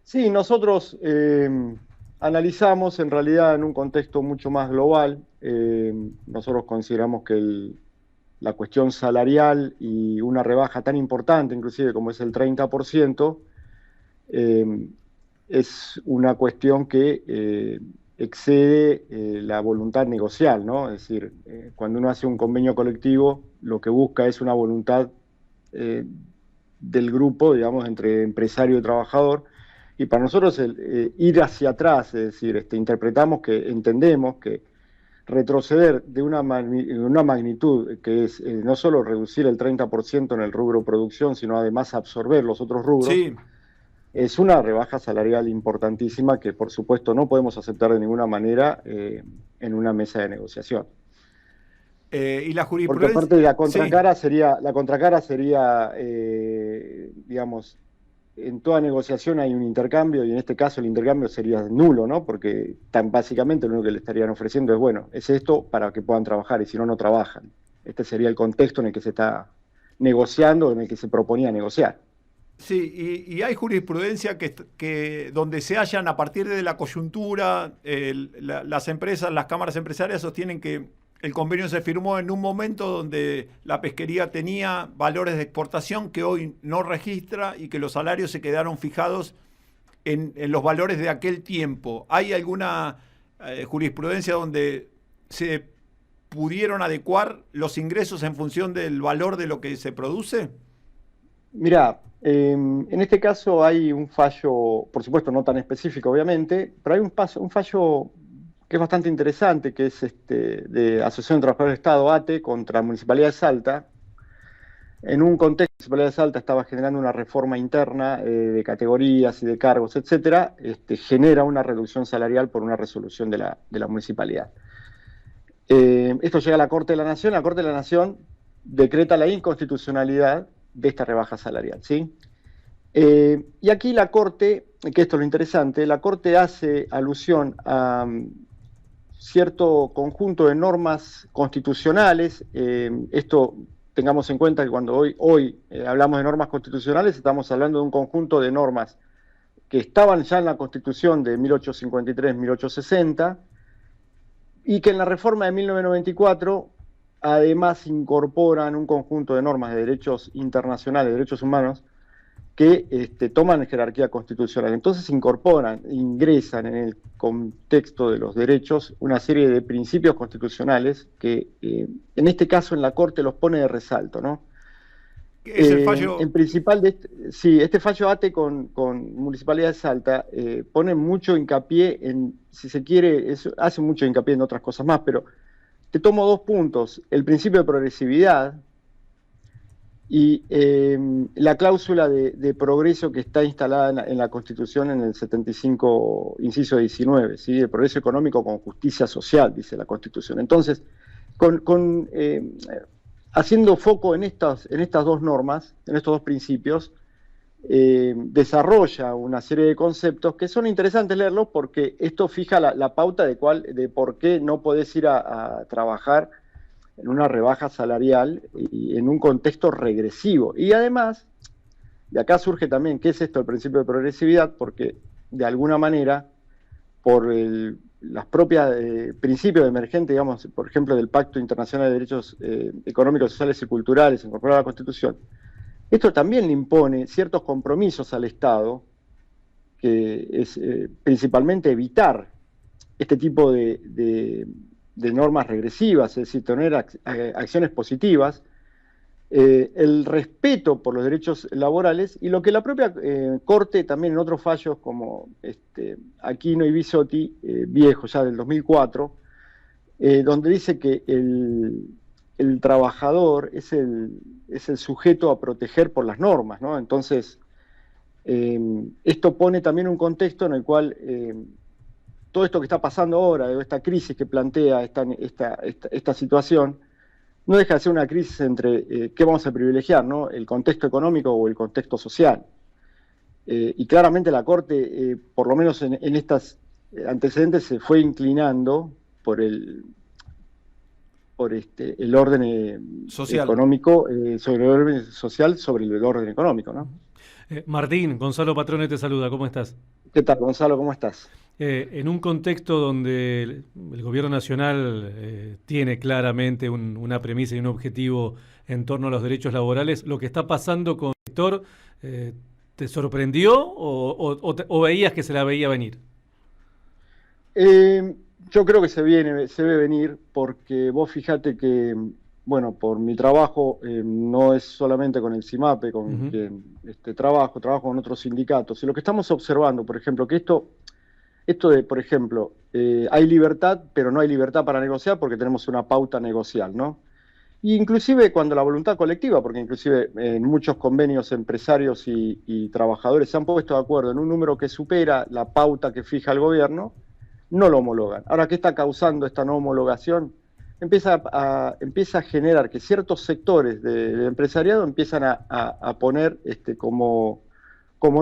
Sí, nosotros analizamos en realidad en un contexto mucho más global. Nosotros consideramos que la cuestión salarial y una rebaja tan importante, inclusive como es el 30%, eh, es una cuestión que excede la voluntad negocial, ¿no? Es decir, cuando uno hace un convenio colectivo, lo que busca es una voluntad eh, del grupo, digamos, entre empresario y trabajador. Y para nosotros ir hacia atrás, es decir, interpretamos que entendemos que retroceder de una magnitud que es no solo reducir el 30% en el rubro producción, sino además absorber los otros rubros, Sí. es una rebaja salarial importantísima que por supuesto no podemos aceptar de ninguna manera en una mesa de negociación. Y la Porque jurisprudencia, aparte sí. la contracara sería, digamos, en toda negociación hay un intercambio y en este caso el intercambio sería nulo, ¿no? Porque tan básicamente lo único que le estarían ofreciendo es, bueno, es esto para que puedan trabajar y si no, no trabajan. Este sería el contexto en el que se está negociando, en el que se proponía negociar. Sí, y hay jurisprudencia que donde se hallan a partir de la coyuntura, las empresas, las cámaras empresarias sostienen que el convenio se firmó en un momento donde la pesquería tenía valores de exportación que hoy no registra y que los salarios se quedaron fijados en los valores de aquel tiempo. ¿Hay alguna jurisprudencia donde se pudieron adecuar los ingresos en función del valor de lo que se produce? Mira, en este caso hay un fallo, por supuesto no tan específico obviamente, pero hay un fallo que es bastante interesante, que es de Asociación de Trabajadores del Estado, ATE, contra Municipalidad de Salta. En un contexto, la Municipalidad de Salta estaba generando una reforma interna de categorías y de cargos, etcétera, genera una reducción salarial por una resolución de la municipalidad. Esto llega a la Corte de la Nación, la Corte de la Nación decreta la inconstitucionalidad de esta rebaja salarial, ¿sí? Y aquí la Corte, que esto es lo interesante, la Corte hace alusión a cierto conjunto de normas constitucionales. Esto tengamos en cuenta que cuando hoy hablamos de normas constitucionales, estamos hablando de un conjunto de normas que estaban ya en la Constitución de 1853-1860 y que en la reforma de 1994 además incorporan un conjunto de normas de derechos internacionales, de derechos humanos, que toman jerarquía constitucional. Entonces incorporan, ingresan en el contexto de los derechos una serie de principios constitucionales que en este caso en la Corte los pone de resalto, ¿no? Es el fallo. El principal de sí, este fallo ATE con Municipalidad de Salta pone mucho hincapié en, si se quiere, hace mucho hincapié en otras cosas más, pero te tomo dos puntos. El principio de progresividad, y la cláusula de progreso que está instalada en la Constitución en el 75, inciso 19, ¿sí? El progreso económico con justicia social, dice la Constitución. Entonces, con, haciendo foco en estas dos normas, en estos dos principios, desarrolla una serie de conceptos que son interesantes leerlos porque esto fija la pauta de por qué no podés ir a trabajar en una rebaja salarial y en un contexto regresivo. Y además, de acá surge también, ¿qué es esto el principio de progresividad? Porque de alguna manera, por las propias principios emergentes, digamos, por ejemplo, del Pacto Internacional de Derechos Económicos, Sociales y Culturales, incorporado a la Constitución, esto también le impone ciertos compromisos al Estado, que es principalmente evitar este tipo de normas regresivas, es decir, tener acciones positivas, el respeto por los derechos laborales y lo que la propia Corte también en otros fallos como Aquino y Bisotti, viejo ya del 2004, donde dice que el trabajador es el sujeto a proteger por las normas, ¿no? Entonces, esto pone también un contexto en el cual todo esto que está pasando ahora, esta crisis que plantea esta situación, no deja de ser una crisis entre qué vamos a privilegiar, ¿no? El contexto económico o el contexto social. Y claramente la Corte, por lo menos en estos antecedentes, se fue inclinando por el orden Social. económico, sobre el orden social, sobre el orden económico, ¿no? Martín, Gonzalo Patrone te saluda, ¿cómo estás? ¿Qué tal, Gonzalo? ¿Cómo estás? En un contexto donde el gobierno nacional tiene claramente una premisa y un objetivo en torno a los derechos laborales, ¿lo que está pasando con el sector te sorprendió o veías que se la veía venir? Eh, yo creo que se ve venir, porque vos fíjate que, bueno, por mi trabajo, no es solamente con el CIMAPE con Ujú. quien trabajo con otros sindicatos. Y lo que estamos observando, por ejemplo, que esto de, por ejemplo, hay libertad, pero no hay libertad para negociar porque tenemos una pauta negocial, ¿no? Y inclusive cuando la voluntad colectiva, porque inclusive en muchos convenios empresarios y trabajadores se han puesto de acuerdo en un número que supera la pauta que fija el gobierno, no lo homologan. Ahora, ¿qué está causando esta no homologación? Empieza a generar que ciertos sectores del empresariado empiezan a poner como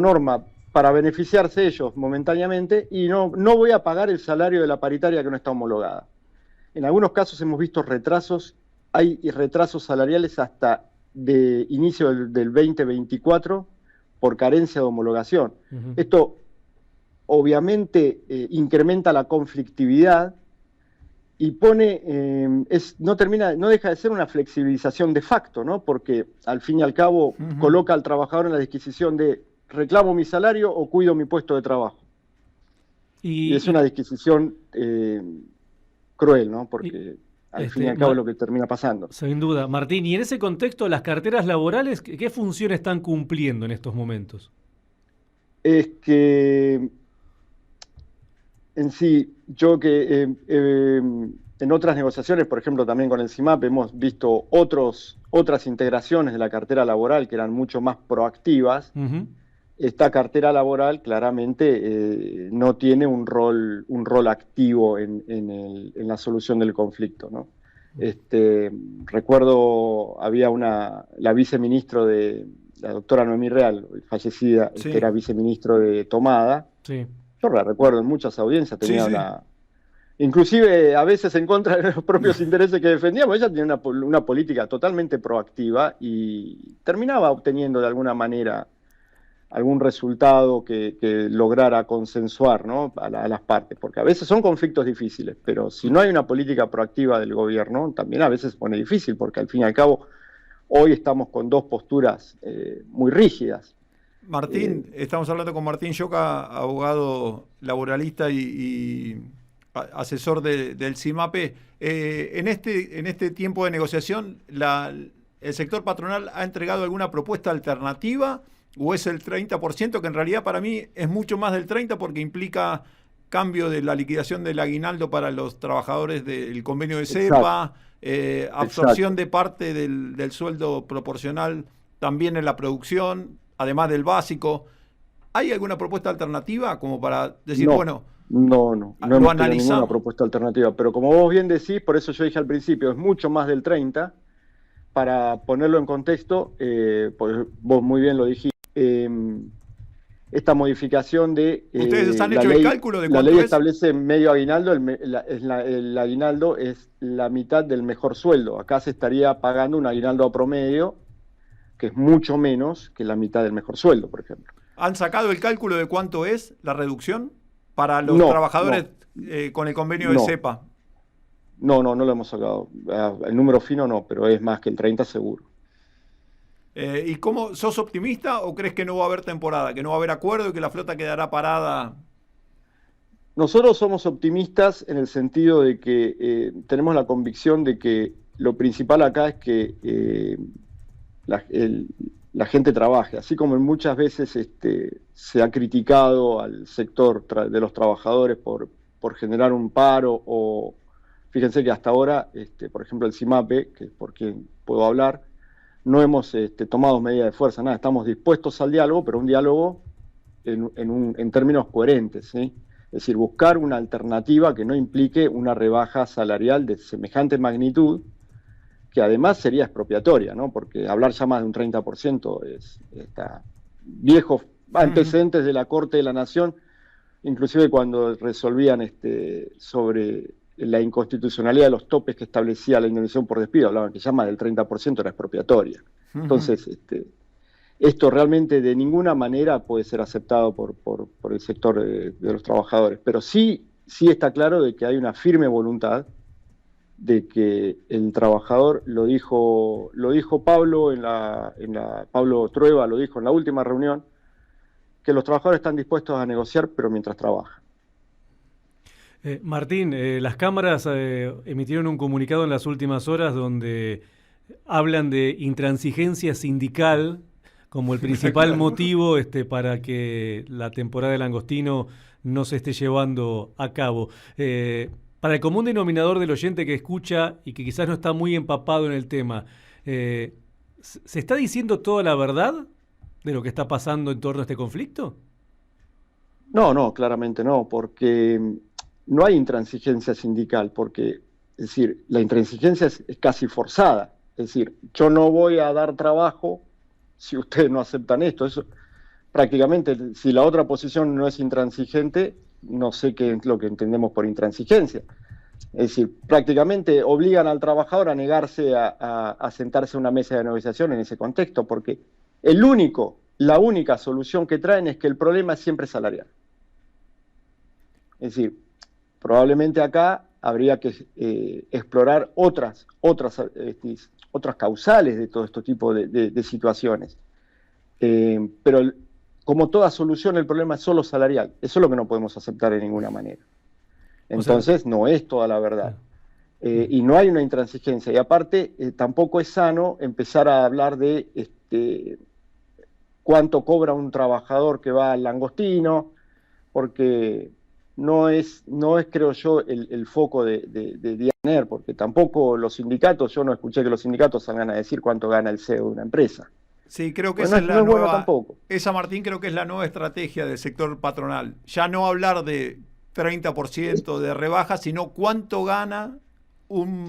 norma para beneficiarse ellos momentáneamente, y no voy a pagar el salario de la paritaria que no está homologada. En algunos casos hemos visto retrasos, hay retrasos salariales hasta de inicio del 2024 por carencia de homologación. Ujú. Esto obviamente incrementa la conflictividad y no deja de ser una flexibilización de facto, ¿no? Porque al fin y al cabo Ujú. coloca al trabajador en la disquisición de reclamo mi salario o cuido mi puesto de trabajo. Y es Y, una disquisición cruel, ¿no? y- y, Porque al fin y al cabo es lo que termina pasando. sin duda, Martín, y en ese contexto, las carteras laborales, ¿qué función están cumpliendo en estos momentos? Es que en sí, yo que en otras negociaciones, por ejemplo, también con el CIMAP, hemos visto otras integraciones de la cartera laboral que eran mucho más proactivas. Ujú. Esta cartera laboral claramente no tiene un rol activo en la solución del conflicto, ¿no? Recuerdo, había la viceministro la doctora Noemí Real, fallecida, era Sí, viceministro de Tomada. Sí. Yo la recuerdo en muchas audiencias, sí, tenía sí. inclusive a veces en contra de los propios intereses que defendíamos. Ella tenía una política totalmente proactiva y terminaba obteniendo de alguna manera algún resultado que lograra consensuar, ¿no? A las partes, porque a veces son conflictos difíciles, pero si no hay una política proactiva del gobierno, también a veces se pone difícil, porque al fin y al cabo hoy estamos con dos posturas muy rígidas. Eh, Martín, estamos hablando con Martín Lloca, abogado laboralista y asesor del CIMAPE. En este tiempo de negociación, ¿el sector patronal ha entregado alguna propuesta alternativa o es el 30%, que en realidad para mí es mucho más del 30% porque implica cambio de la liquidación del aguinaldo para los trabajadores del convenio de exacto, cepa, absorción exacto. de parte del sueldo proporcional también en la producción, además del básico? ¿Hay alguna propuesta alternativa como para decir, No, bueno, no lo hemos tenido ninguna analizamos? propuesta alternativa, pero como vos bien decís, por eso yo dije al principio, es mucho más del 30. Para ponerlo en contexto, pues vos muy bien lo dijiste, esta modificación de ¿Ustedes han la hecho el ley, cálculo de la ley cuánto es? establece medio aguinaldo, el aguinaldo es la mitad del mejor sueldo. Acá se estaría pagando un aguinaldo a promedio que es mucho menos que la mitad del mejor sueldo, por ejemplo. ¿Han sacado el cálculo de cuánto es la reducción para los No, trabajadores no, con el convenio de no, cepa? no lo hemos sacado. El número fino no, pero es más que el 30 seguro. ¿Y cómo sos optimista o crees que no va a haber temporada, que no va a haber acuerdo y que la flota quedará parada? Nosotros somos optimistas en el sentido de que tenemos la convicción de que lo principal acá es que la, el- la gente trabaje, así como muchas veces se ha criticado al sector de los trabajadores por generar un paro, o fíjense que hasta ahora, por ejemplo, el CIMAPE, que es por quien puedo hablar, no hemos tomado medidas de fuerza, nada, estamos dispuestos al diálogo, pero un diálogo en términos coherentes, ¿sí? Es decir, buscar una alternativa que no implique una rebaja salarial de semejante magnitud, que además sería expropiatoria, ¿no? Porque hablar ya más de un 30% está viejos Ujú. antecedentes de la Corte de la Nación, inclusive cuando resolvían sobre la inconstitucionalidad de los topes que establecía la indemnización por despido, hablaban que ya más del 30% era expropiatoria. Ujú. Entonces, esto realmente de ninguna manera puede ser aceptado por el sector de los trabajadores, pero sí está claro de que hay una firme voluntad de que el trabajador, lo dijo Pablo Pablo Trueba lo dijo en la última reunión, que los trabajadores están dispuestos a negociar, pero mientras trabajan. Martín, las cámaras emitieron un comunicado en las últimas horas donde hablan de intransigencia sindical como el principal motivo para que la temporada del langostino no se esté llevando a cabo. Para el común denominador del oyente que escucha y que quizás no está muy empapado en el tema, ¿se está diciendo toda la verdad de lo que está pasando en torno a este conflicto? No, claramente no, porque no hay intransigencia sindical, porque, es decir, la intransigencia es casi forzada. Es decir, yo no voy a dar trabajo si ustedes no aceptan esto. Eso, prácticamente, si la otra posición no es intransigente, no sé qué es lo que entendemos por intransigencia. Es decir, prácticamente obligan al trabajador a negarse a sentarse a una mesa de negociación en ese contexto, porque la única solución que traen es que el problema es siempre salarial. Es decir, probablemente acá habría que explorar otras causales de todo este tipo de situaciones. Pero como toda solución, el problema es solo salarial. Eso es lo que no podemos aceptar de ninguna manera. Entonces, no es toda la verdad. Y no hay una intransigencia. Y aparte, tampoco es sano empezar a hablar de cuánto cobra un trabajador que va al langostino, porque no es creo yo, el foco de Dianer, porque tampoco los sindicatos, yo no escuché que los sindicatos salgan a decir cuánto gana el CEO de una empresa. Sí, creo que esa es la nueva, tampoco. Esa, Martín, creo que es la nueva estrategia del sector patronal. Ya no hablar de 30% de rebaja, sino cuánto gana un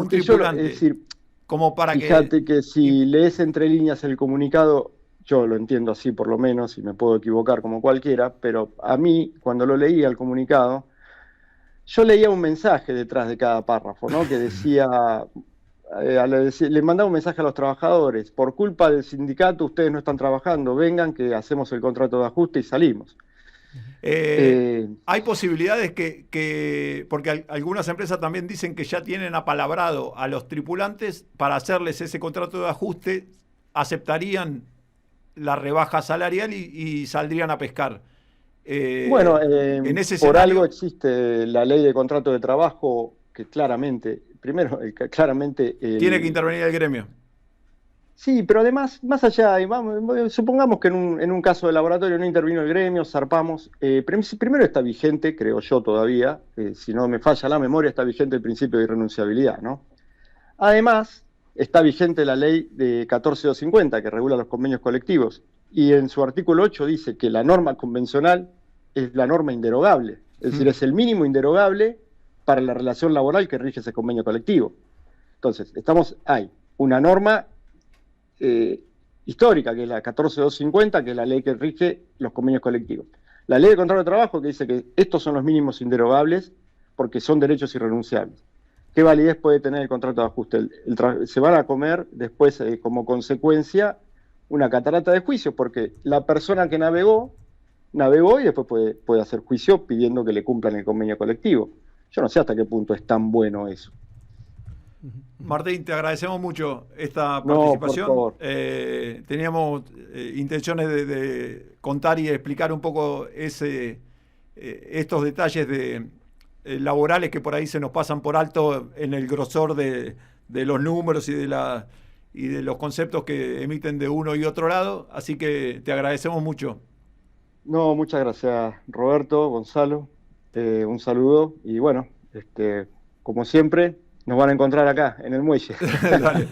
tripulante. Es decir, como para fíjate que si lees entre líneas el comunicado, yo lo entiendo así por lo menos, y me puedo equivocar como cualquiera, pero a mí, cuando lo leía el comunicado, yo leía un mensaje detrás de cada párrafo, ¿no? Que decía, le mandaba un mensaje a los trabajadores: por culpa del sindicato ustedes no están trabajando, vengan que hacemos el contrato de ajuste y salimos. Hay posibilidades porque algunas empresas también dicen que ya tienen apalabrado a los tripulantes para hacerles ese contrato de ajuste, aceptarían la rebaja salarial y saldrían a pescar. En ese por algo existe la ley de contrato de trabajo que claramente, tiene que intervenir el gremio. Sí, pero además, más allá, supongamos que en un caso de laboratorio no intervino el gremio, zarpamos. Primero está vigente, creo yo todavía, si no me falla la memoria, está vigente el principio de irrenunciabilidad, ¿no? Además, está vigente la ley de 14250 que regula los convenios colectivos, y en su artículo 8 dice que la norma convencional es la norma inderogable, es decir, es el mínimo inderogable para la relación laboral que rige ese convenio colectivo. Entonces, hay una norma histórica, que es la 14250, que es la ley que rige los convenios colectivos. La ley de contrato de trabajo, que dice que estos son los mínimos inderogables porque son derechos irrenunciables. ¿Qué validez puede tener el contrato de ajuste? Se van a comer después, como consecuencia, una catarata de juicios, porque la persona que navegó y después puede hacer juicio pidiendo que le cumplan el convenio colectivo. Yo no sé hasta qué punto es tan bueno eso. Martín, te agradecemos mucho esta participación. Por favor. Teníamos intenciones de contar y explicar un poco estos detalles laborales que por ahí se nos pasan por alto en el grosor de los números y de los conceptos que emiten de uno y otro lado. Así que te agradecemos mucho. No, muchas gracias, Roberto, Gonzalo. Un saludo y bueno, como siempre, nos van a encontrar acá, en el muelle. Dale.